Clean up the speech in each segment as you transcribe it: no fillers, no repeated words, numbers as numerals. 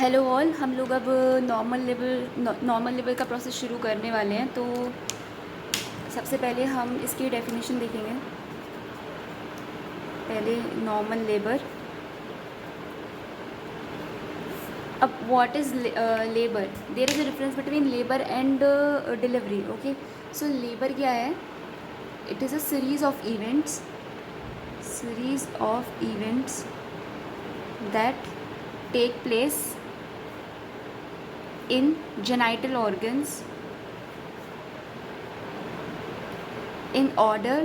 Hello all, हम लोग अब नॉर्मल लेवल का प्रोसेस शुरू करने वाले हैं। तो सबसे पहले हम इसकी डेफिनेशन देखेंगे। पहले नॉर्मल लेबर। अब what is labour? There is a difference between labour and delivery. Okay, so labour क्या है? It is a series of events that take place in genital organs in order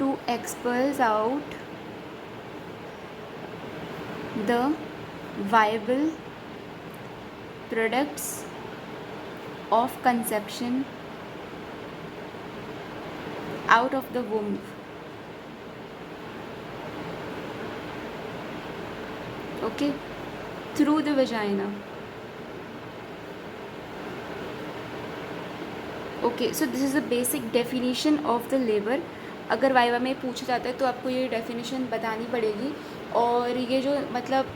to expel out the viable products of conception out of the womb. Okay, through the vagina. Okay, so this is the basic definition of the labour. अगर viva में पूछा जाता है तो आपको ये definition बतानी पड़ेगी। और ये जो मतलब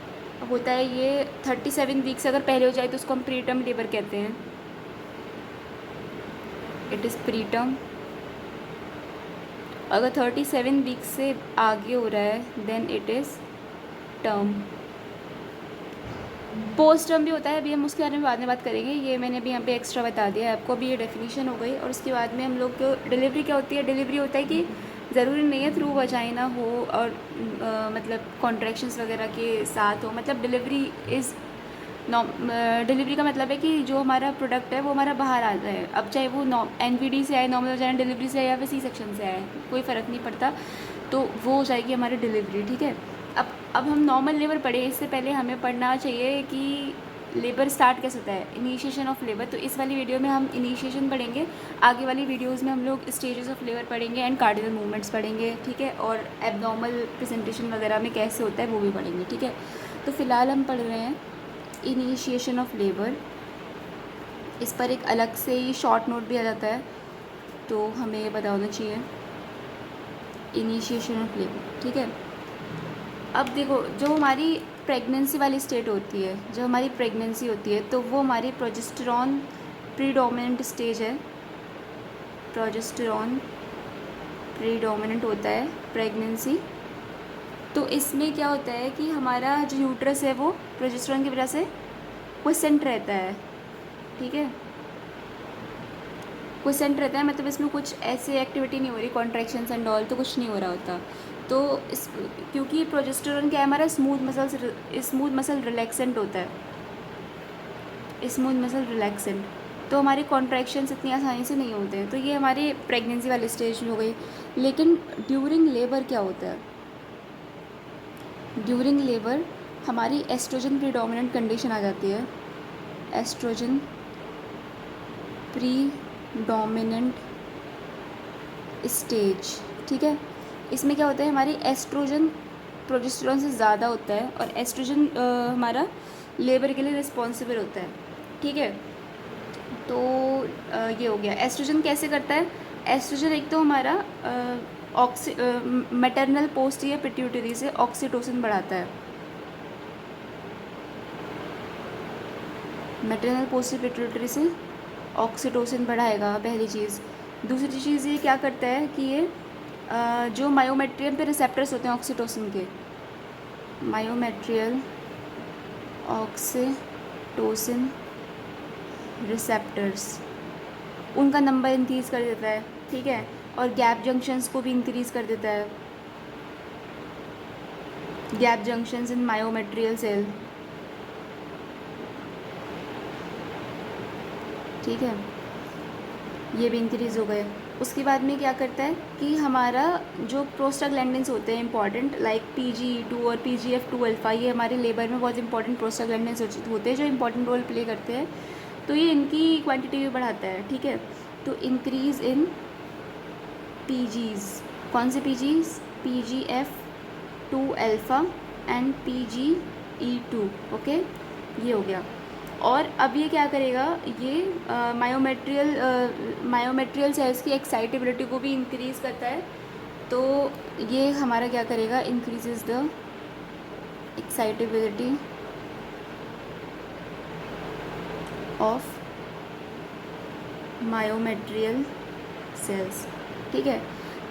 होता है, ये 37 वीक्स अगर पहले हो जाए तो उसको हम प्रीटर्म लेबर कहते हैं। It is preterm. अगर 37 वीक्स से आगे हो रहा है then it is term. Post term भी होता है, अभी हम उसके बारे में बाद में बात करेंगे। ये मैंने अभी यहाँ पे एक्स्ट्रा बता दिया है आपको। अभी ये डेफिनेशन हो गई और उसके बाद में हम लोग को डिलीवरी क्या होती है। डिलीवरी होता है कि ज़रूरी नहीं है थ्रू वजाइना हो और मतलब कॉन्ट्रैक्शंस वगैरह के साथ हो। मतलब डिलीवरी का मतलब है कि जो हमारा प्रोडक्ट है वो हमारा बाहर आ जाए। अब चाहे वो NVD से आए, नॉर्मल वजाइना डिलीवरी से आए, या फिर C-सेक्शन से आए, कोई फ़र्क नहीं पड़ता। तो वो हो जाएगी हमारी डिलीवरी। ठीक है, अब हम नॉर्मल लेबर पढ़े, इससे पहले हमें पढ़ना चाहिए कि लेबर स्टार्ट कैसे होता है, इनिशिएशन ऑफ लेबर। तो इस वाली वीडियो में हम इनिशिएशन पढ़ेंगे। आगे वाली वीडियोस में हम लोग स्टेजेस ऑफ लेबर पढ़ेंगे एंड कार्डिनल मूवमेंट्स पढ़ेंगे। ठीक है, और एब्नॉर्मल प्रेजेंटेशन वगैरह में कैसे होता है वो भी पढ़ेंगे। ठीक है, तो फ़िलहाल हम पढ़ रहे हैं इनिशिएशन ऑफ लेबर। इस पर एक अलग से ही शॉर्ट नोट भी आ जाता है, तो हमें ये पता होना चाहिए इनिशिएशन ऑफ लेबर। ठीक है, अब देखो, जो हमारी प्रेगनेंसी वाली स्टेट होती है, जो हमारी प्रेगनेंसी होती है, तो वो हमारी प्रोजेस्टेरॉन प्रीडोमिनेंट स्टेज है। प्रोजेस्टेरॉन प्रीडोमिनेंट होता है प्रेगनेंसी। तो इसमें क्या होता है कि हमारा जो यूट्रस है वो प्रोजेस्टेरॉन की वजह से क्विसेंट रहता है। ठीक है, क्विसेंट रहता है, मतलब इसमें कुछ ऐसी एक्टिविटी नहीं हो रही, कॉन्ट्रैक्शंस एंड ऑल, तो कुछ नहीं हो रहा होता। तो इस क्योंकि प्रोजेस्टेरॉन क्या है, हमारा स्मूथ मसल रिलैक्सेंट होता है। स्मूथ मसल रिलैक्सेंट, तो हमारे कॉन्ट्रैक्शंस इतनी आसानी से नहीं होते हैं। तो ये हमारे प्रेगनेंसी वाली स्टेज में हो गई। लेकिन ड्यूरिंग लेबर क्या होता है? ड्यूरिंग लेबर हमारी एस्ट्रोजन प्रीडोमिनेंट कंडीशन आ जाती है। Estrogen predominant stage. ठीक है, इसमें क्या होता है, हमारी एस्ट्रोजन प्रोजेस्टेरॉन से ज़्यादा होता है और एस्ट्रोजन हमारा लेबर के लिए रिस्पॉन्सिबल होता है। ठीक है, तो ये हो गया। एस्ट्रोजन कैसे करता है? एस्ट्रोजन एक तो हमारा मैटरनल पोस्टीरियर पिट्यूटरी से ऑक्सीटोसिन बढ़ाता है। मैटरनल पोस्टीरियर पिट्यूटरी से ऑक्सीटोसिन बढ़ाएगा, पहली चीज़। दूसरी चीज़ ये क्या करता है कि ये जो मायोमेट्रियल पे रिसेप्टर्स होते हैं ऑक्सीटोसिन के, मायोमेट्रियल ऑक्सीटोसिन रिसेप्टर्स, उनका नंबर इंक्रीज़ कर देता है। ठीक है, और गैप जंक्शंस को भी इंक्रीज़ कर देता है। गैप जंक्शंस इन मायोमेट्रियल सेल। ठीक है, ये भी इंक्रीज़ हो गए। उसके बाद में क्या करता है कि हमारा जो प्रोस्टाग्लैंडिन्स होते हैं इंपॉर्टेंट, लाइक PGE2 और PGF2 अल्फ़ा, ये हमारे लेबर में बहुत इंपॉर्टेंट प्रोस्टाग्लैंडिन्स होते हैं जो इंपॉर्टेंट रोल प्ले करते हैं। तो ये इनकी क्वांटिटी भी बढ़ाता है। ठीक है, तो इंक्रीज़ इन PGs, कौन से PGs? PGF2 alpha and PGE2। Okay, ये हो गया। और अब ये क्या करेगा, ये मायोमेट्रियल सेल्स की एक्साइटेबिलिटी को भी इंक्रीज़ करता है। तो ये हमारा क्या करेगा, increases the excitability of myometrial cells, ठीक है।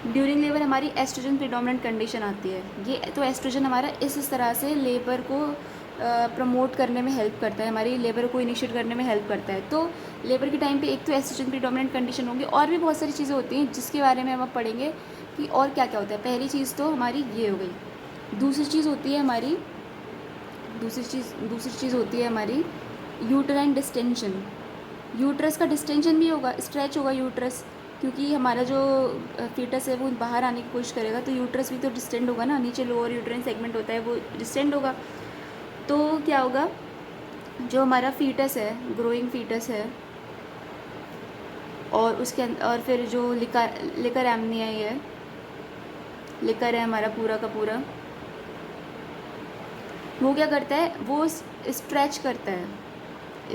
ड्यूरिंग लेबर हमारी एस्ट्रोजन प्रीडोमिनेंट कंडीशन आती है। ये तो एस्ट्रोजन हमारा इस तरह से लेबर को प्रमोट करने में हेल्प करता है, हमारी लेबर को इनिशिएट करने में हेल्प करता है। तो लेबर के टाइम पे एक तो एस्ट्रोजन प्रीडोमिनेंट कंडीशन होंगी, और भी बहुत सारी चीज़ें होती हैं जिसके बारे में हम अब पढ़ेंगे कि और क्या क्या होता है। पहली चीज़ तो हमारी ये हो गई। दूसरी चीज़ होती है हमारी यूटराइन डिस्टेंशन। यूट्रस का डिस्टेंशन भी होगा, स्ट्रेच होगा यूट्रस, क्योंकि हमारा जो फीटस है वो बाहर आने की कोशिश करेगा, तो यूट्रस भी तो डिस्टेंड होगा ना, नीचे लोअर यूट्राइन सेगमेंट होता है वो डिस्टेंड होगा। तो क्या होगा, जो हमारा फीटस है, ग्रोइंग फीटस है, और उसके और फिर जो लिकर एमनिया है, लिकर है हमारा पूरा का पूरा, वो क्या करता है, वो स्ट्रेच करता है,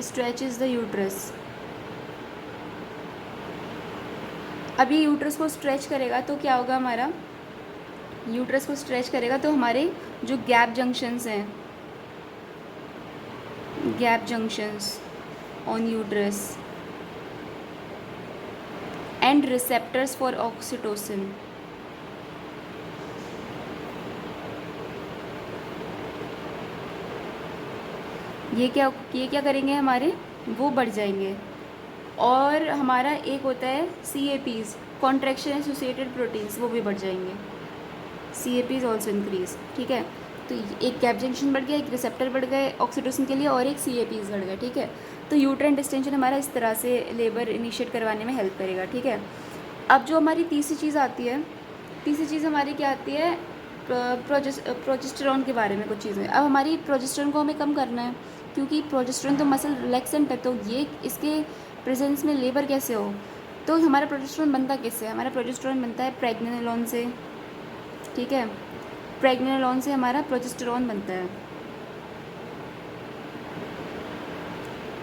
स्ट्रेचेस द यूट्रस। अब ये यूट्रस को स्ट्रेच करेगा तो क्या होगा, हमारा यूट्रस को स्ट्रेच करेगा तो हमारे जो गैप जंक्शंस हैं, gap junctions on uterus and receptors for oxytocin, ये क्या करेंगे हमारे, वो बढ़ जाएंगे। और हमारा एक होता है CAPs, कॉन्ट्रैक्शन एसोसिएटेड प्रोटीन्स, वो भी बढ़ जाएंगे। CAPs ऑल्सो इंक्रीज, ठीक है। तो एक गैप जंक्शन बढ़ गया, एक रिसेप्टर बढ़ गए ऑक्सीटोसिन के लिए, और एक CAPs बढ़ गए, ठीक है। तो यूट्राइन डिस्टेंशन हमारा इस तरह से लेबर इनिशिएट करवाने में हेल्प करेगा, ठीक है। अब जो हमारी तीसरी चीज़ आती है, तीसरी चीज़ हमारी क्या आती है, प्रोजेस्टेरॉन के बारे में कुछ चीज़ें। अब हमारी प्रोजेस्टेरॉन को हमें कम करना है, क्योंकि प्रोजेस्टेरॉन तो मसल रिलैक्सेंट है, तो ये इसके प्रेजेंस में लेबर कैसे हो, तो हमारा प्रोजेस्टेरॉन बनता कैसे है, हमारा प्रोजेस्टेरॉन बनता है प्रेग्नेनोलोन से, ठीक है। प्रेग्नेनोलोन से हमारा प्रोजेस्टेरॉन बनता है।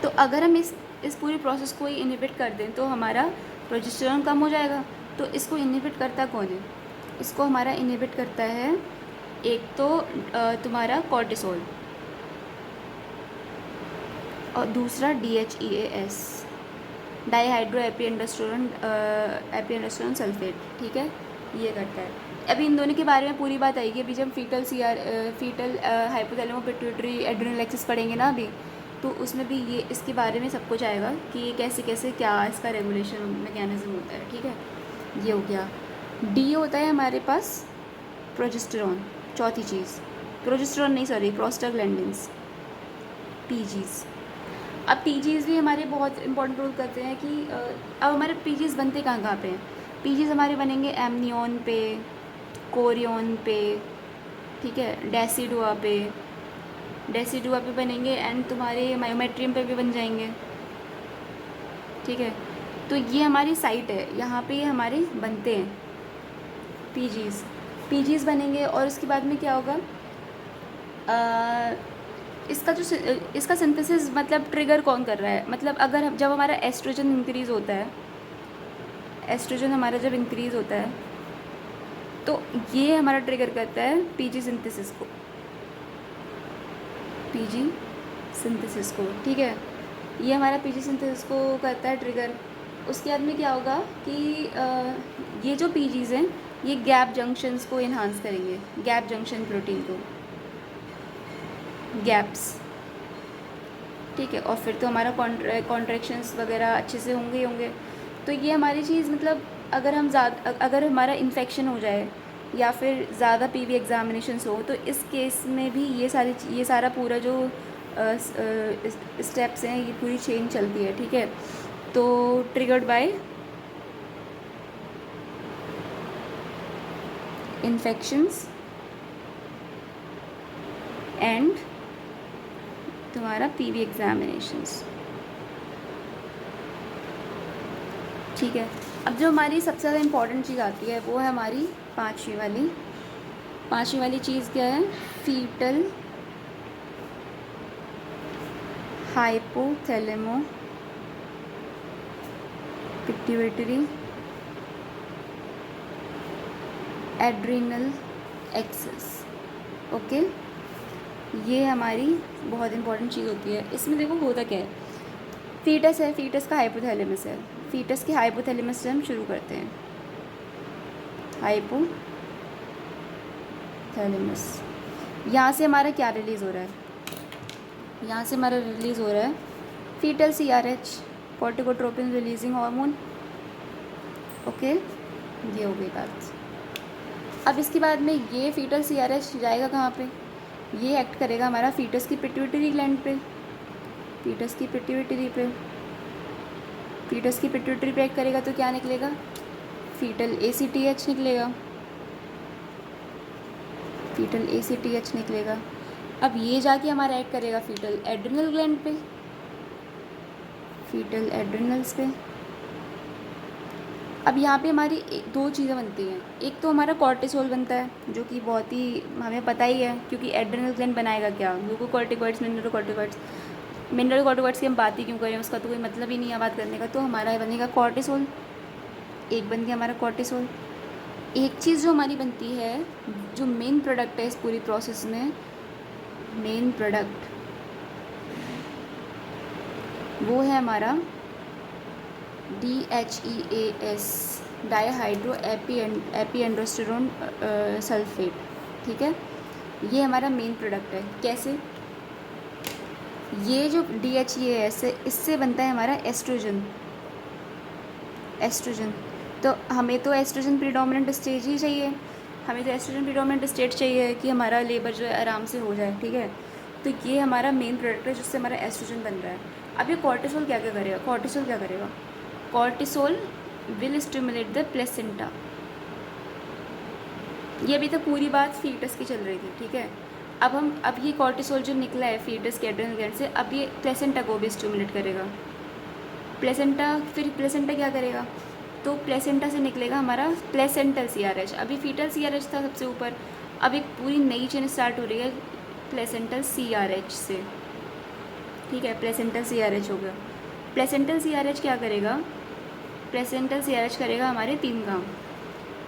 तो अगर हम इस पूरी प्रोसेस को ही इनहिबिट कर दें तो हमारा प्रोजेस्टेरॉन कम हो जाएगा। तो इसको इनहिबिट करता कौन है, इसको हमारा इनहिबिट करता है एक तो तुम्हारा कॉर्टिसोल, और दूसरा DHEAS, डाईहाइड्रो एपिएंडोस्टेरोन सल्फेट, ठीक है, ये करता है। अभी इन दोनों के बारे में पूरी बात आएगी अभी जब fetal hypothalamo pituitary adrenal axis पढ़ेंगे ना अभी, तो उसमें भी ये इसके बारे में सब कुछ आएगा कि ये कैसे कैसे क्या इसका रेगुलेशन मैकेनिज्म होता है, ठीक है। ये हो गया। D होता है हमारे पास प्रोजेस्टेरॉन, चौथी चीज़, प्रोजेस्टेरॉन नहीं सॉरी प्रोस्टाग्लैंडिन्स, PGs। अब PGs भी हमारे बहुत इंपॉर्टेंट रोल करते हैं कि अब हमारे PGs बनते कहाँ पे हैं। PGs हमारे बनेंगे एमनियन पे, कोरियन पे, ठीक है, डेसिडुआ पे बनेंगे, एंड तुम्हारे मायोमेट्रियम पे भी बन जाएंगे, ठीक है। तो ये हमारी साइट है, यहाँ पे हमारे बनते हैं PGs बनेंगे। और उसके बाद में क्या होगा, इसका सिंथेसिस मतलब ट्रिगर कौन कर रहा है, मतलब अगर जब हमारा एस्ट्रोजन इंक्रीज़ होता है, एस्ट्रोजन हमारा जब इंक्रीज़ होता है तो ये हमारा ट्रिगर करता है PG सिंथेसिस को, ठीक है। ये हमारा PG सिंथेसिस को करता है ट्रिगर। उसके बाद में क्या होगा कि ये जो PGs हैं ये गैप जंक्शंस को इन्हांस करेंगे, गैप जंक्शन प्रोटीन को, गैप्स, ठीक है। और फिर तो हमारा कॉन्ट्रैक्शंस वगैरह अच्छे से होंगे ही होंगे। तो ये हमारी चीज़ मतलब अगर हमारा इन्फेक्शन हो जाए या फिर ज़्यादा PV एग्जामिनेशंस हो तो इस केस में भी ये सारा पूरा जो स्टेप्स हैं ये पूरी चेन चलती है, ठीक है। तो ट्रिगर्ड बाय इन्फेक्शंस एंड तुम्हारा PV एग्जामिनेशंस, ठीक है। अब जो हमारी सबसे ज़्यादा इम्पॉर्टेंट चीज़ आती है वो है हमारी पाँचवीं वाली चीज़ क्या है, fetal hypothalamo pituitary adrenal axis, okay. ये हमारी बहुत इम्पॉर्टेंट चीज़ होती है। इसमें देखो होता क्या है, फीटस है, फीटस का हाइपोथैलेमस है। फीटस के हाइपोथैलेमस से हम शुरू करते हैं। हाइपोथैलेमस, यहाँ से हमारा क्या रिलीज़ हो रहा है? यहाँ से हमारा रिलीज़ हो रहा है fetal CRH, corticotropin releasing hormone. Okay, ये हो गई बात। अब इसके बाद में ये फीटल CRH जाएगा कहाँ पे? ये एक्ट करेगा हमारा फीटस की पिट्यूटरी ग्लैंड पे, फीटस की पिट्यूटरी पे। फीटस की पिट्यूटरी पे एक्ट करेगा तो क्या निकलेगा? फीटल ACTH निकलेगा, फीटल ACTH निकलेगा। अब ये जाके हमारा एक्ट करेगा फीटल एड्रिनल ग्लैंड पे, फीटल एड्रिनल्स पे। अब यहाँ पे हमारी दो चीज़ें बनती हैं। एक तो हमारा कॉर्टिसोल बनता है, जो कि बहुत ही हमें पता ही है, क्योंकि एड्रिनल ग्लैंड बनाएगा क्या? ग्लूकोकॉर्टिकॉइड्स, मिनरल कॉर्टिकॉइड्स की हम बात ही क्यों करें, उसका तो कोई मतलब ही नहीं है बात करने का। तो हमारा बनेगा कॉर्टिसोल, एक बन गया हमारा कॉर्टिसोल। एक चीज़ जो हमारी बनती है, जो मेन प्रोडक्ट है इस पूरी प्रोसेस में, मेन प्रोडक्ट वो है हमारा DHEAS, डाईहाइड्रो एपीएंड्रोस्टेरोन सल्फेट। ठीक है, ये हमारा मेन प्रोडक्ट है। कैसे? ये जो DHEAS है, इससे बनता है हमारा एस्ट्रोजन। एस्ट्रोजन, तो हमें तो एस्ट्रोजन प्रीडोमिनेंट स्टेज ही चाहिए, हमें तो एस्ट्रोजन प्रीडोमिनेंट स्टेट चाहिए कि हमारा लेबर जो है आराम से हो जाए। ठीक है, तो ये हमारा मेन प्रोडक्ट है जिससे हमारा एस्ट्रोजन बन रहा है। अब ये कॉर्टिसोल क्या क्या करेगा? कॉर्टिसोल क्या करेगा? Cortisol will stimulate the placenta. ये अभी तक पूरी बात फीटस की चल रही थी। ठीक है, अब ये कॉर्टिसोल जो निकला है फीटस के एड्रिनल ग्लैंड से, अब ये प्लेसेंटा को भी स्टिमुलेट करेगा। प्लेसेंटा, फिर प्लेसेंटा क्या करेगा? तो प्लेसेंटा से निकलेगा हमारा प्लेसेंटल CRH। अभी फीटल CRH था सबसे ऊपर, अब एक पूरी नई चेन स्टार्ट हो रही है प्लेसेंटल CRH से। ठीक है, प्लेसेंटल CRH हो गया। प्लेसेंटल CRH क्या करेगा? प्लेसेंटल CRH करेगा हमारे 3 काम।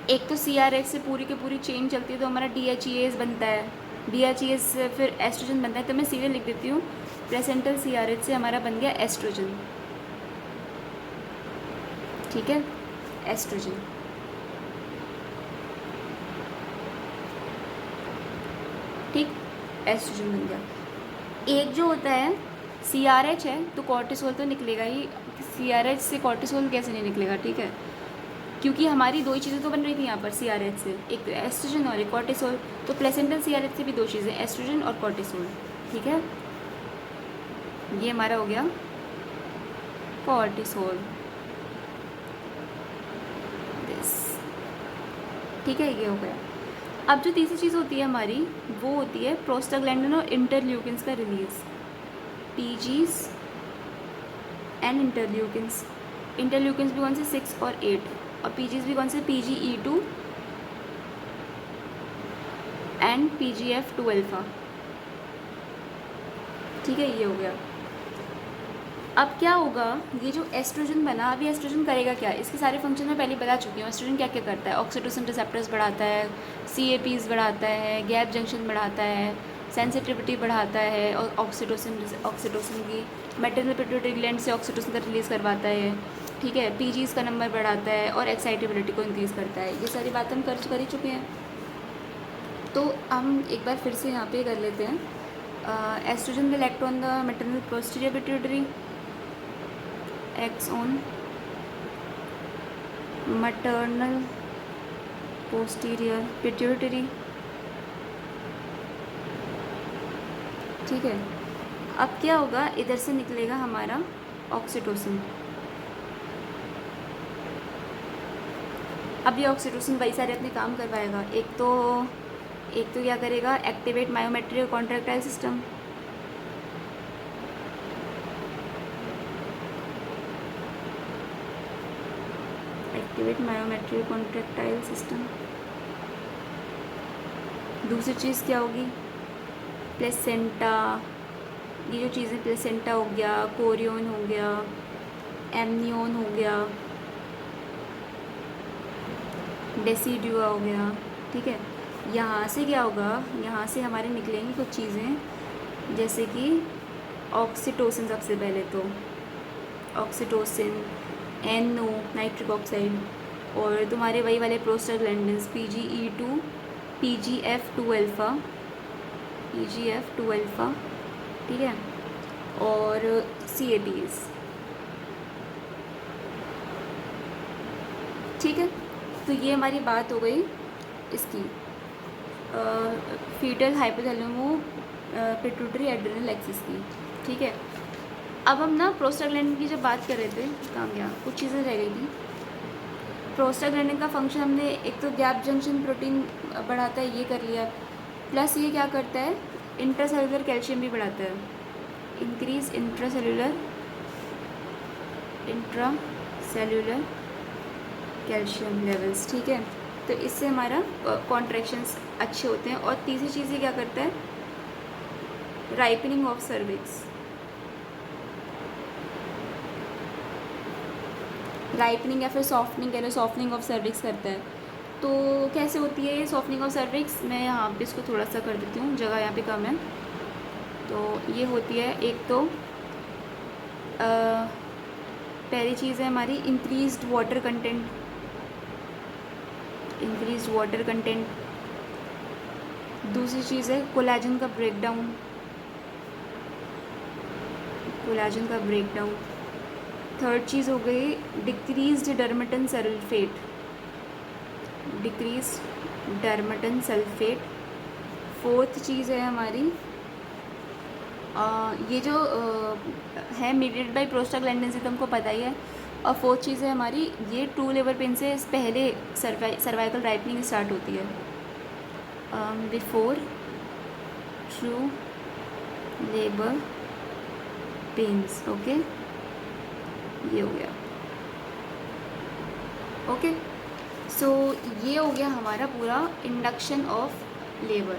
एक तो CRH से पूरी की पूरी चेन चलती है, तो हमारा DHEAS बनता है, DHEAS से फिर एस्ट्रोजन बनता है। तो मैं सीधे लिख देती हूँ, प्लेसेंटल CRH से हमारा बन गया एस्ट्रोजन। ठीक है, एस्ट्रोजन। ठीक, एस्ट्रोजन बन गया। एक जो होता है CRH है, तो कॉर्टिसोल तो निकलेगा ही। CRH से कॉर्टिसोल कैसे नहीं निकलेगा? ठीक है, क्योंकि हमारी दो ही चीज़ें तो बन रही थी यहाँ पर CRH से, एक तो एस्ट्रोजन और एक कॉर्टिसोल। तो प्लेसेंटल CRH से भी दो चीज़ें, एस्ट्रोजन और कॉर्टिसोल। ठीक है, ये हमारा हो गया कॉर्टिसोल। ठीक है, ये हो गया। अब जो तीसरी चीज़ होती है हमारी, वो होती है प्रोस्टाग्लैंडिन और इंटरल्यूकिन्स का release. PGs and interleukins. Interleukins भी कौन से? 6 और 8, और PGs भी कौन से? PGE2 and PGF2 alpha. ठीक है, ये हो गया। अब क्या होगा? ये जो एस्ट्रोजन बना, अभी एस्ट्रोजन करेगा क्या? इसके सारे फंक्शन मैं पहले बता चुकी हूँ। एस्ट्रोजन क्या क्या करता है? ऑक्सीटोसिन रिसेप्टर्स बढ़ाता है, CAPs बढ़ाता है, गैप जंक्शन बढ़ाता है, सेंसिटिविटी बढ़ाता है, और ऑक्सीटोसिन की मैटरनल पिट्यूटरी ग्लैंड से ऑक्सीटोसिन का रिलीज़ करवाता है। ठीक है, PGs का नंबर बढ़ाता है और एक्साइटेबिलिटी को इंक्रीज़ करता है। ये सारी बातें हम कर ही चुके हैं। तो हम एक बार फिर से यहाँ पे कर लेते हैं। Estrogen will act on the maternal posterior pituitary, acts on maternal posterior pituitary। ठीक है, अब क्या होगा? इधर से निकलेगा हमारा ऑक्सीटोसिन। अब ये ऑक्सीटोसिन वही सारे अपने काम करवाएगा। एक तो क्या करेगा? Activate myometric contractile system. Activate myometric contractile system. दूसरी चीज़ क्या होगी? प्लेसेंटा। ये जो चीज़ें, प्लेसेंटा हो गया, कोरियन हो गया, एमनियन हो गया, डेसीड्यूआ हो गया। ठीक है, यहाँ से क्या होगा? यहाँ से हमारे निकलेंगी कुछ चीज़ें, जैसे कि ऑक्सीटोसिन। सबसे पहले तो ऑक्सीटोसिन, NO नाइट्रिक ऑक्साइड, और तुम्हारे वही वाले prostaglandins PGE2, PGF2 alpha, PGF2 alpha, ठीक है, और CATs, ठीक है। तो ये हमारी बात हो गई इसकी fetal hypothalamo pituitary adrenal axis की, ठीक है। अब हम ना प्रोस्टाग्लैंडिन की जब बात कर रहे थे, कहाँ गया, कुछ चीज़ें रह गई थी। प्रोस्टाग्लैंडिन का फंक्शन हमने एक तो गैप जंक्शन प्रोटीन बढ़ाता है, ये कर लिया, प्लस ये क्या करता है, इंट्रासेलुलर कैल्शियम भी बढ़ाता है, इंक्रीज इंट्रासेलुलर कैल्शियम लेवल्स, ठीक है। तो इससे हमारा कॉन्ट्रैक्शंस अच्छे होते हैं। और तीसरी चीज़ ये क्या करता है, राइपनिंग ऑफ सर्विक्स, राइपनिंग या फिर सॉफ्टनिंग कह लो, सॉफ्टनिंग ऑफ सर्विक्स करता है। तो कैसे होती है ये सॉफ्टनिंग ऑफ सर्विक्स, मैं यहाँ पे इसको थोड़ा सा कर देती हूँ, जगह यहाँ पे कम है। तो ये होती है, एक तो पहली चीज़ है हमारी इंक्रीज्ड वाटर कंटेंट, दूसरी चीज़ है कोलेजन का ब्रेकडाउन, थर्ड चीज़ हो गई डिक्रीज्ड डर्मेटन सल्फेट, फोर्थ चीज़ है हमारी ये जो है मीडिएटेड बाय प्रोस्टाग्लैंडिन से तुमको पता ही है। और फोर्थ चीज़ है हमारी, ये ट्रू लेबर पेन से पहले सर्वाइकल राइपनिंग स्टार्ट होती है, before true labour pens, okay, ये हो गया, ओके। सो ये हो गया हमारा पूरा इंडक्शन ऑफ लेबर,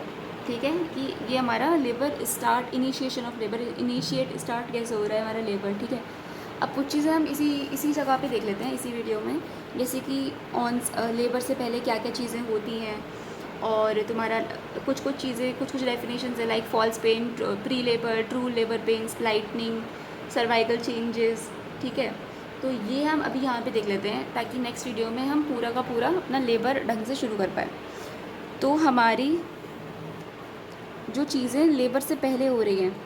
ठीक है, कि ये हमारा labour start, initiation of labour, start कैसे हो रहा है हमारा लेबर, ठीक है। अब कुछ चीज़ें हम इसी जगह पे देख लेते हैं इसी वीडियो में, जैसे कि ऑन लेबर से पहले क्या क्या चीज़ें होती हैं, और तुम्हारा कुछ चीज़ें, कुछ डेफिनेशंस है, like false pain, pre labour, true labour pains, lightening, cervical changes, ठीक है। तो ये हम अभी यहाँ पे देख लेते हैं, ताकि नेक्स्ट वीडियो में हम पूरा का पूरा अपना लेबर ढंग से शुरू कर पाए। तो हमारी जो चीज़ें लेबर से पहले हो रही हैं,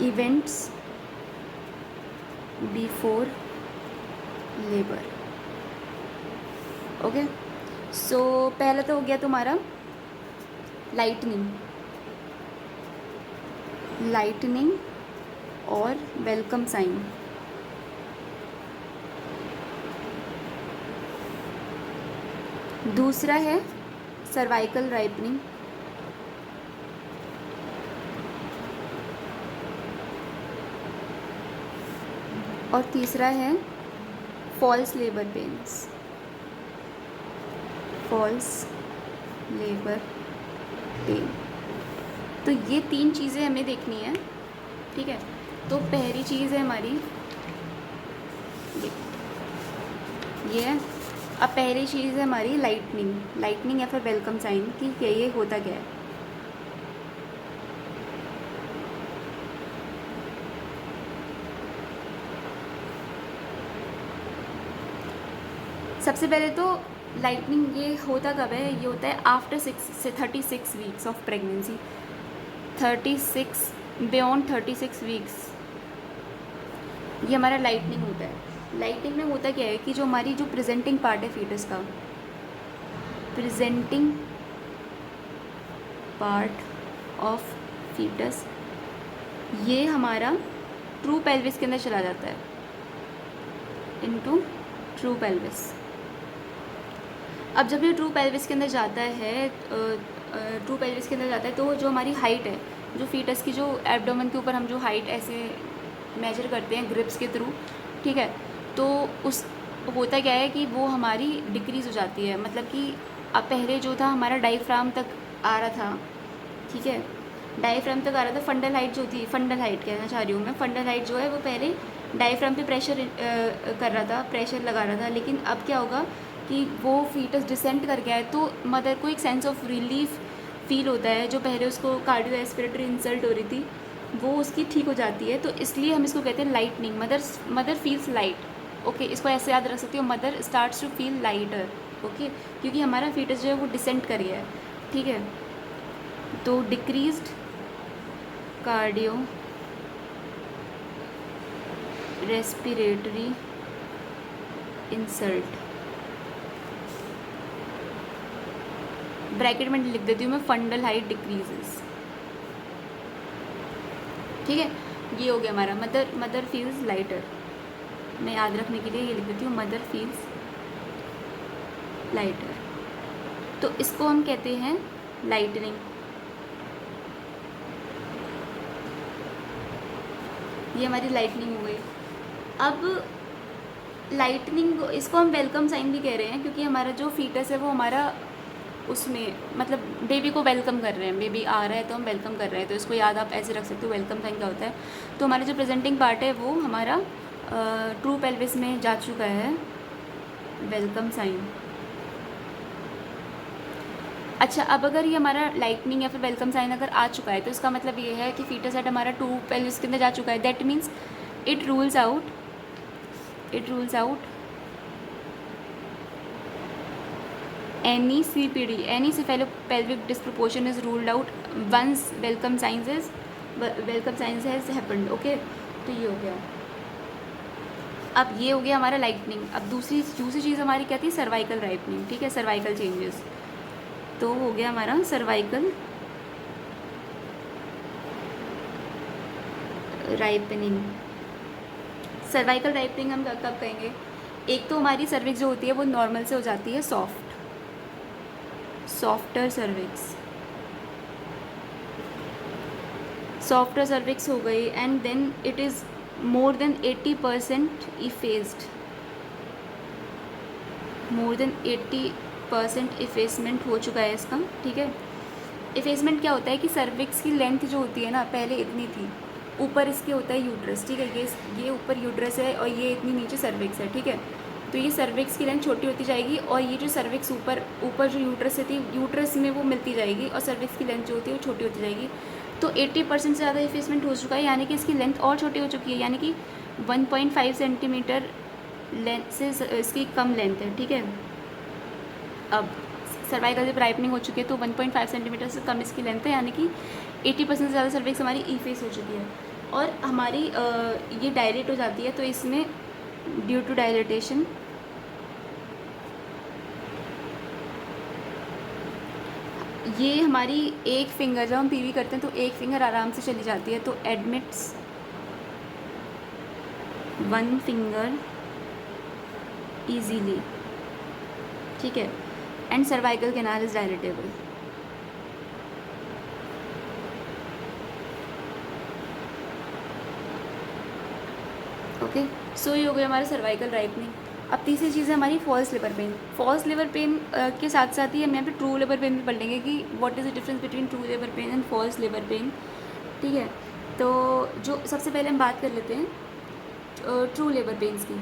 इवेंट्स बिफोर लेबर, ओके। सो पहला तो हो गया तुम्हारा लाइटनिंग और वेलकम साइन, दूसरा है सर्वाइकल राइपनिंग, और तीसरा है फॉल्स लेबर पेन्स, तो ये तीन चीज़ें हमें देखनी है, ठीक है। तो पहली चीज़ है हमारी ये है। अब पहली चीज़ है हमारी लाइटनिंग या फिर वेलकम साइन की, क्या ये होता क्या है। सबसे पहले तो लाइटनिंग ये होता कब है, ये होता है after 36 weeks of pregnancy, 36 beyond 36 weeks, ये हमारा लाइटनिंग होता है। लाइटनिंग में होता क्या है कि जो हमारी जो प्रेजेंटिंग पार्ट है फीटस का, प्रेजेंटिंग पार्ट ऑफ फीटस, ये हमारा ट्रू पेल्विस के अंदर चला जाता है, इनटू ट्रू पेल्विस। अब जब ये ट्रू पेल्विस के अंदर जाता है, तो जो हमारी हाइट है, जो फीटस की जो एब्डोमेन के ऊपर हम जो हाइट ऐसे मेजर करते हैं ग्रिप्स के थ्रू, ठीक है, तो उस होता क्या है कि वो हमारी डिक्रीज़ हो जाती है। मतलब कि अब पहले जो था हमारा डायफ्राम तक आ रहा था, ठीक है, डायफ्राम तक आ रहा था, फंडल हाइट जो थी, फंडल हाइट कहना चाह रही हूँ मैं, फंडल हाइट जो है वो पहले डायफ्राम पे प्रेशर कर रहा था, प्रेशर लगा रहा था। लेकिन अब क्या होगा कि वो फीटस डिसेंट कर गया है, तो मदर को एक सेंस ऑफ रिलीफ फील होता है, जो पहले उसको कार्डियो रेस्पिरेटरी इंसल्ट हो रही थी, वो उसकी ठीक हो जाती है। तो इसलिए हम इसको कहते हैं lightening. Mother feels light. Okay, इसको ऐसे याद रख सकते हो, mother starts to feel lighter. Okay, क्योंकि हमारा फीटस जो है वो डिसेंट कर गया है, ठीक है। तो decreased cardio respiratory insult, bracket में लिख देती हूँ मैं, फंडल हाइट डिक्रीजेस, ठीक है। ये हो गया हमारा मदर फील्स लाइटर। मैं याद रखने के लिए ये लिख देती हूँ, मदर फील्स लाइटर। तो इसको हम कहते हैं लाइटनिंग। ये हमारी लाइटनिंग हो गई। अब लाइटनिंग, इसको हम वेलकम साइन भी कह रहे हैं, क्योंकि हमारा जो फीटस है वो हमारा उसमें मतलब बेबी को वेलकम कर रहे हैं, बेबी आ रहा है तो हम वेलकम कर रहे हैं। तो इसको याद आप ऐसे रख सकते हो, वेलकम साइन क्या होता है। तो हमारा जो प्रेजेंटिंग पार्ट है वो हमारा ट्रू पेल्विस में जा चुका है, वेलकम साइन। अच्छा, अब अगर ये हमारा लाइटनिंग या फिर वेलकम साइन अगर आ चुका है तो इसका मतलब ये है कि फीटस हेड हमारा ट्रू पेल्विस के अंदर जा चुका है। That means it rules out any CPD, any cephalopelvic disproportion is ruled out once welcome signs has happened। Okay, तो ये हो गया। अब ये हो गया हमारा लाइटनिंग। अब दूसरी चीज़ हमारी क्या थी, सर्वाइकल राइपनिंग, ठीक है, सर्वाइकल चेंजेस। तो हो गया हमारा सर्वाइकल राइपनिंग। सर्वाइकल राइपनिंग हम कब कहेंगे, एक तो हमारी सर्विक्स जो होती है वो नॉर्मल से हो जाती है सॉफ्टर सर्विक्स हो गई, and then it is more than 80% effaced, more than 80% effacement हो चुका है इसका, ठीक है। इफेसमेंट क्या होता है कि सर्विक्स की लेंथ जो होती है ना, पहले इतनी थी, ऊपर इसके होता है यूट्रस, ठीक है, ये ऊपर यूट्रस है और ये इतनी नीचे सर्विक्स है, ठीक है। तो ये सर्विक्स की लेंथ छोटी होती जाएगी और ये जो सर्विक्स ऊपर जो यूट्रस थी, यूट्रस में वो मिलती जाएगी और सर्विक्स की लेंथ जो होती है वो छोटी होती जाएगी। तो 80% से ज़्यादा इफेसमेंट हो चुका है, यानी कि इसकी लेंथ और छोटी हो चुकी है, यानी कि 1.5 सेंटीमीटर लेंथ से इसकी कम लेंथ है, ठीक है। अब सर्वाइकल जब राइपनिंग हो चुकी है तो 1.5 सेंटीमीटर से कम इसकी लेंथ है, यानी कि 80% से ज़्यादा सर्विक्स हमारी इफेस हो चुकी है और हमारी ये डायलेट हो जाती है। तो इसमें ड्यू टू डायलेटेशन ये हमारी एक फिंगर, जब हम पीवी करते हैं तो एक फिंगर आराम से चली जाती है, तो एडमिट्स 1 फिंगर ईजीली, ठीक है, and cervical canal is dilatable. Okay, so ये हो गया हमारा सर्वाइकल राइपनिंग। अब तीसरी चीज़ है हमारी false labour pain. False labour pain के साथ साथ ही हम यहाँ पे ट्रू लेबर पेन भी पढ़ लेंगे कि what is the difference between true labour pain and false labour pain, ठीक है। तो जो सबसे पहले हम बात कर लेते हैं ट्रू लेबर पेन्स की।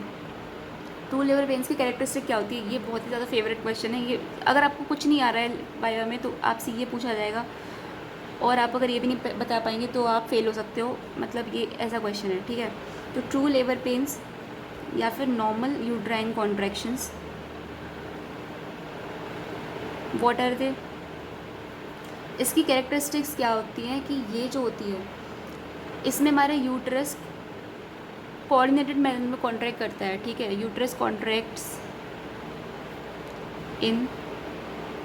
ट्रू लेबर पेन्स की कैरेक्टरिस्टिक क्या होती है, ये बहुत ही ज़्यादा फेवरेट क्वेश्चन है। ये अगर आपको कुछ नहीं आ रहा है बायो में तो आपसे ये पूछा जाएगा और आप अगर ये भी नहीं बता पाएंगे तो आप फेल हो सकते हो, मतलब ये ऐसा क्वेश्चन है, ठीक है। तो ट्रू लेबर पेन्स या फिर normal uterine contractions, what are they, इसकी कैरेक्टरिस्टिक्स क्या होती हैं कि ये जो होती है इसमें हमारा यूट्रस कोऑर्डिनेटेड मैनर में कॉन्ट्रैक्ट करता है, ठीक है। Uterus contracts in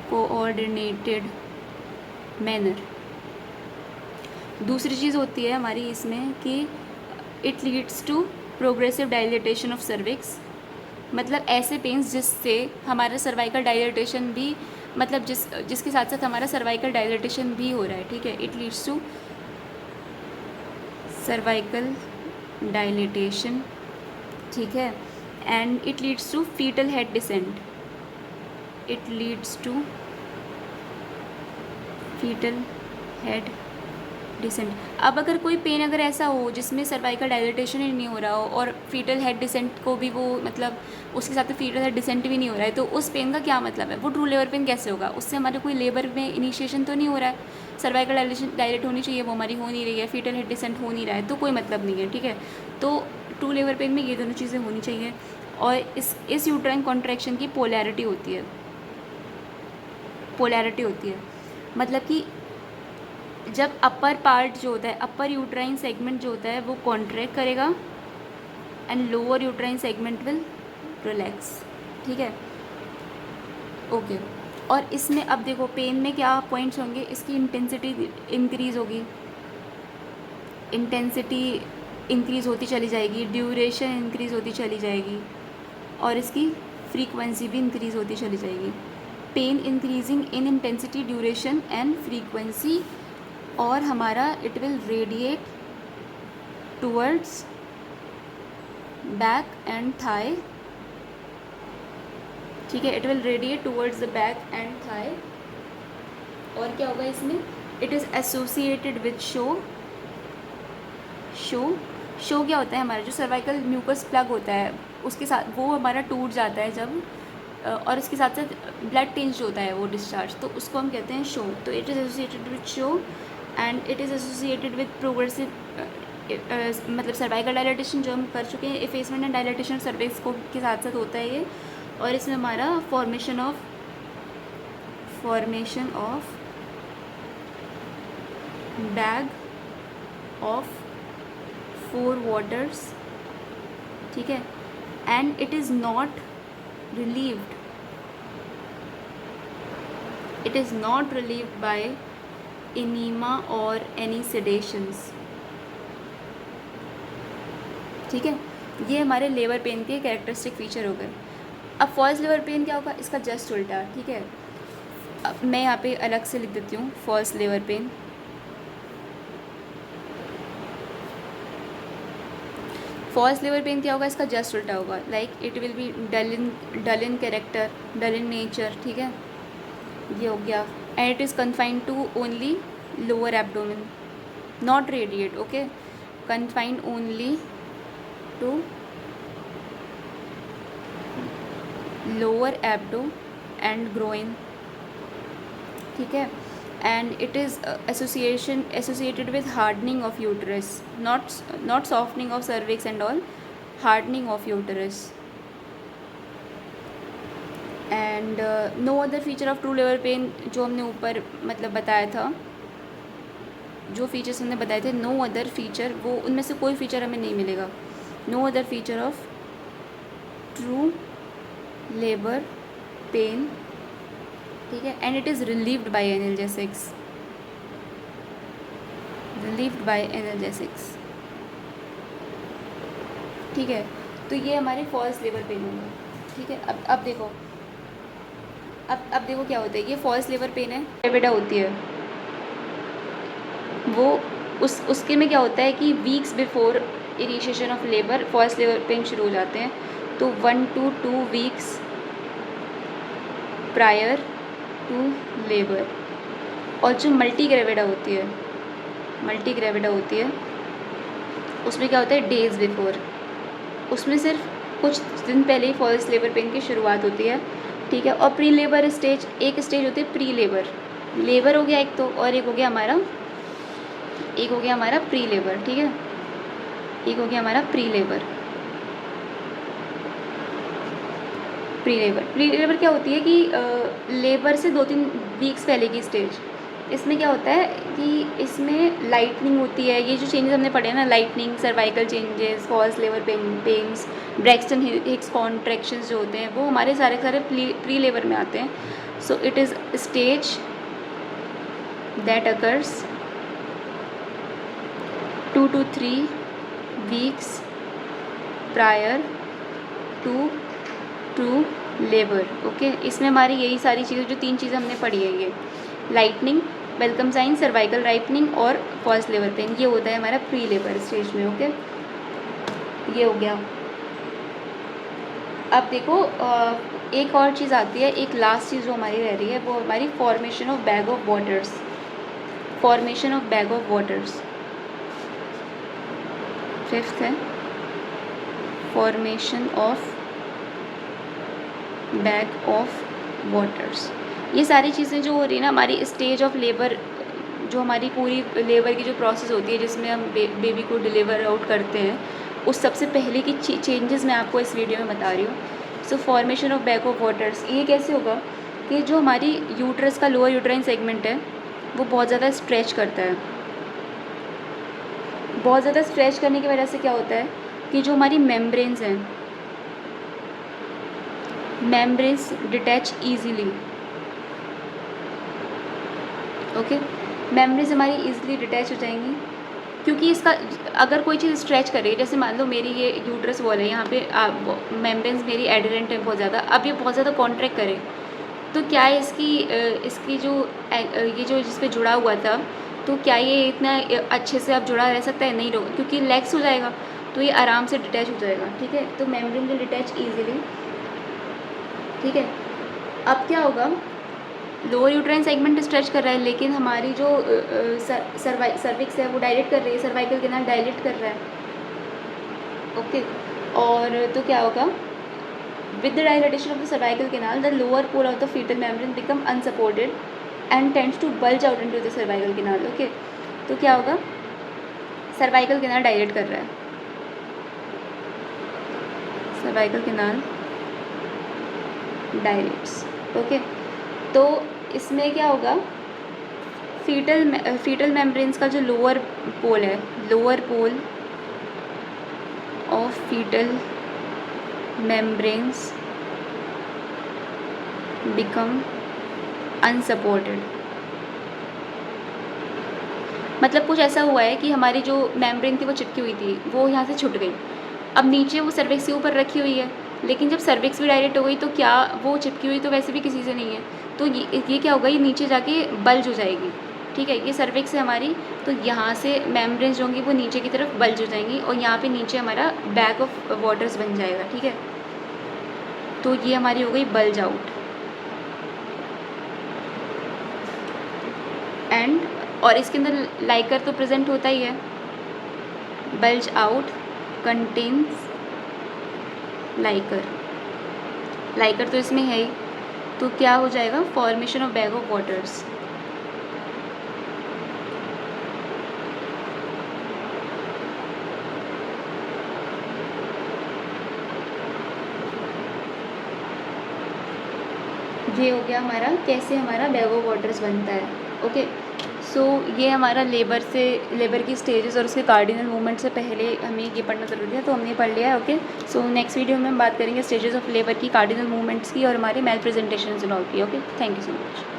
coordinated manner. दूसरी चीज़ होती है हमारी इसमें कि it leads to progressive dilatation of cervix, मतलब ऐसे पेन्स जिससे हमारा सर्वाइकल डायलेटेशन भी, मतलब जिसके साथ साथ हमारा सर्वाइकल डायलेटेशन भी हो रहा है, ठीक है। It leads to cervical dilatation, ठीक है, and it leads to fetal head descent, it leads to fetal head descent. अब अगर कोई पेन अगर ऐसा हो जिसमें सर्वाइकल डायलेटेशन ही नहीं हो रहा हो और फीटल हेड डिसेंट को भी वो, मतलब उसके साथ फीटल हेड डिसेंट भी नहीं हो रहा है, तो उस पेन का क्या मतलब है, वो ट्रू लेबर पेन कैसे होगा, उससे हमारे कोई लेबर में इनिशिएशन तो नहीं हो रहा है, सर्वाइकल डायलेट होनी चाहिए, वो हमारी हो नहीं रही है, फीटल हेड डिसेंट हो नहीं रहा है, तो कोई मतलब नहीं है, ठीक है। तो ट्रू लेबर पेन में ये दोनों चीज़ें होनी चाहिए। और इस यूट्राइन कॉन्ट्रैक्शन की पोलैरिटी होती है, पोलैरिटी होती है, मतलब कि जब अपर पार्ट जो होता है, अपर यूट्राइन सेगमेंट जो होता है वो कॉन्ट्रैक्ट करेगा and lower uterine segment will relax, ठीक है, ओके। और इसमें अब देखो पेन में क्या पॉइंट्स होंगे, इसकी इंटेंसिटी इंक्रीज़ होगी, इंटेंसिटी इंक्रीज़ होती चली जाएगी, ड्यूरेशन इंक्रीज़ होती चली जाएगी, और इसकी फ्रीक्वेंसी भी इंक्रीज़ होती चली जाएगी। Pain increasing in intensity, duration and frequency, और हमारा it will radiate towards back and thigh, ठीक है, it will radiate towards the back and thigh. और क्या होगा इसमें, it is associated with show क्या होता है, हमारा जो सर्वाइकल म्यूकस प्लग होता है उसके साथ वो हमारा टूट जाता है जब, और इसके साथ साथ ब्लड टिंज होता है वो डिस्चार्ज, तो उसको हम कहते हैं शो। तो it is associated with show and it is associated with progressive, मतलब सर्वाइकल डायलेटेशन जो हम कर चुके हैं, इफेसमेंट एंड डायलेटेशन सर्विक्स को के साथ साथ होता है ये। और इसमें हमारा formation of bag of 4 waters, ठीक है, and it is not relieved by enema or any sedations, ठीक है। ये हमारे लेबर पेन के कैरेक्टरिस्टिक फीचर हो गए। अब फॉल्स लेबर पेन क्या होगा, इसका जस्ट उल्टा, ठीक है। अब मैं यहाँ पे अलग से लिख देती हूँ false labour pain. False labour pain क्या होगा, इसका जस्ट उल्टा होगा, like it will be dull in character, dull in nature, ठीक है, ये हो गया। And it is confined to only lower abdomen, not radiate, okay, confined only to lower abdo and groin, ठीक है। And it is associated with hardening of uterus, not softening of cervix and all, hardening of uterus. And no other feature of true labour pain, जो हमने ऊपर मतलब बताया था, जो features हमने बताए थे, नो अदर फीचर, वो उनमें से कोई फीचर हमें नहीं मिलेगा। No other feature of true labour pain, ठीक है। And it is relieved by analgesics, ठीक है। तो ये हमारे फॉल्स लेबर पेन होंगे, ठीक है। अब देखो, अब देखो क्या होता है, ये फॉल्स लेबर पेन है, ग्रेविडा होती है वो, उसके में क्या होता है कि weeks before initiation of labour false labour pain शुरू हो जाते हैं। तो 1 to 2 weeks prior to labour. और जो मल्टी ग्रेविडा होती है उसमें क्या होता है, डेज़ बिफोर, उसमें सिर्फ कुछ दिन पहले ही फॉल्स लेबर पेन की शुरुआत होती है, ठीक है। और प्री लेबर स्टेज, एक स्टेज होती है प्री लेबर हो गया एक तो, और एक हो गया हमारा प्री लेबर, ठीक है, एक हो गया हमारा प्री लेबर क्या होती है कि लेबर से 2-3 वीक्स पहले की स्टेज। इसमें क्या होता है कि इसमें लाइटनिंग होती है, ये जो चेंजेस हमने पढ़े हैं ना, lightening, cervical changes, false labour pains, Braxton Hicks contractions जो होते हैं वो हमारे सारे प्री लेबर में आते हैं। So it is stage that occurs 2 to 3 weeks prior to labour, okay. इसमें हमारी यही सारी चीज़ें, जो 3 चीज़ें हमने पढ़ी है, ये lightening, welcome sign, cervical ripening और फॉल्स लेबर पेन, ये होता है हमारा प्री लेबर स्टेज में, ओके। ये हो गया। अब देखो एक और चीज़ आती है, एक लास्ट चीज़ जो हमारी रह रही है, वो हमारी formation of bag of waters. Fifth है formation of bag of waters. ये सारी चीज़ें जो हो रही है ना हमारी स्टेज ऑफ लेबर जो हमारी पूरी लेबर की जो प्रोसेस होती है जिसमें हम बेबी को डिलीवर आउट करते हैं, उस सबसे पहले की चेंजेस मैं आपको इस वीडियो में बता रही हूँ। सो formation of back of waters, ये कैसे होगा कि जो हमारी यूट्रस का लोअर यूट्राइन सेगमेंट है वो बहुत ज़्यादा स्ट्रेच करता है। बहुत ज़्यादा स्ट्रेच करने की वजह से क्या होता है कि जो हमारी मेम्ब्रेन्स हैं, membranes detach easily. Okay, membranes हमारी ईजिली डिटैच हो जाएंगी क्योंकि इसका अगर कोई चीज़ स्ट्रेच करे, जैसे मान लो मेरी ये यूट्रस वॉल है, यहाँ पे मेम्ब्रेन्स मेरी एडरेंट है बहुत ज़्यादा, अब ये बहुत ज़्यादा कॉन्ट्रैक्ट करे तो क्या है इसकी जो ये जो जिस पे जुड़ा हुआ था, तो क्या ये इतना अच्छे से अब जुड़ा रह सकता है? नहीं रहो, क्योंकि लेग्स हो जाएगा तो ये आराम से डिटैच हो जाएगा। ठीक है, तो मेम्ब्रेन विल डिटैच ईजिली। ठीक है, अब क्या होगा, लोअर यूट्राइन सेगमेंट स्ट्रेच कर रहा है लेकिन हमारी जो सर्विक्स है वो डायलेट कर रही है, सर्वाइकल कैनाल डायलेट कर रहा है। ओके, और तो क्या होगा, with the dilatation of the cervical canal the lower pole of the fetal membrane become unsupported and tends to bulge out into the cervical canal. Okay, तो क्या होगा, सर्वाइकल कैनाल डायलेट कर रहा है, सर्वाइकल कैनाल डायलेट्स। ओके, तो इसमें क्या होगा, फीटल मेम्ब्रेन्स का जो लोअर पोल है, lower pole of fetal membranes become unsupported। मतलब कुछ ऐसा हुआ है कि हमारी जो मेम्ब्रेन थी वो चिपकी हुई थी, वो यहाँ से छूट गई। अब नीचे वो सर्विक्स के ऊपर रखी हुई है, लेकिन जब सर्विक्स भी डायरेक्ट हो गई तो क्या वो चिपकी हुई तो वैसे भी किसी से नहीं है, तो ये क्या होगा, ये नीचे जाके बल्ज हो जाएगी। ठीक है, ये सर्विक्स है हमारी, तो यहाँ से मेम्ब्रेन्स जो होंगी वो नीचे की तरफ बल्ज हो जाएंगी और यहाँ पे नीचे हमारा बैग ऑफ वाटर्स बन जाएगा। ठीक है, तो ये हमारी हो गई बल्ज आउट। एंड और इसके अंदर लाइकर तो प्रेजेंट होता ही है, bulge out contains Likert, Likert तो इसमें है ही, तो क्या हो जाएगा, formation of bag of waters. ये हो गया हमारा कैसे हमारा बैग ऑफ वाटर्स बनता है। ओके, सो ये हमारा लेबर की स्टेजेस और उसके कार्डिनल मूवमेंट से पहले हमें ये पढ़ना ज़रूरी है, तो हमने पढ़ लिया है। ओके, सो नेक्स्ट वीडियो में हम बात करेंगे स्टेजेस ऑफ लेबर की, कार्डिनल मूवमेंट्स की और हमारे मेल प्रेजेंटेशन की। Okay, thank you so much.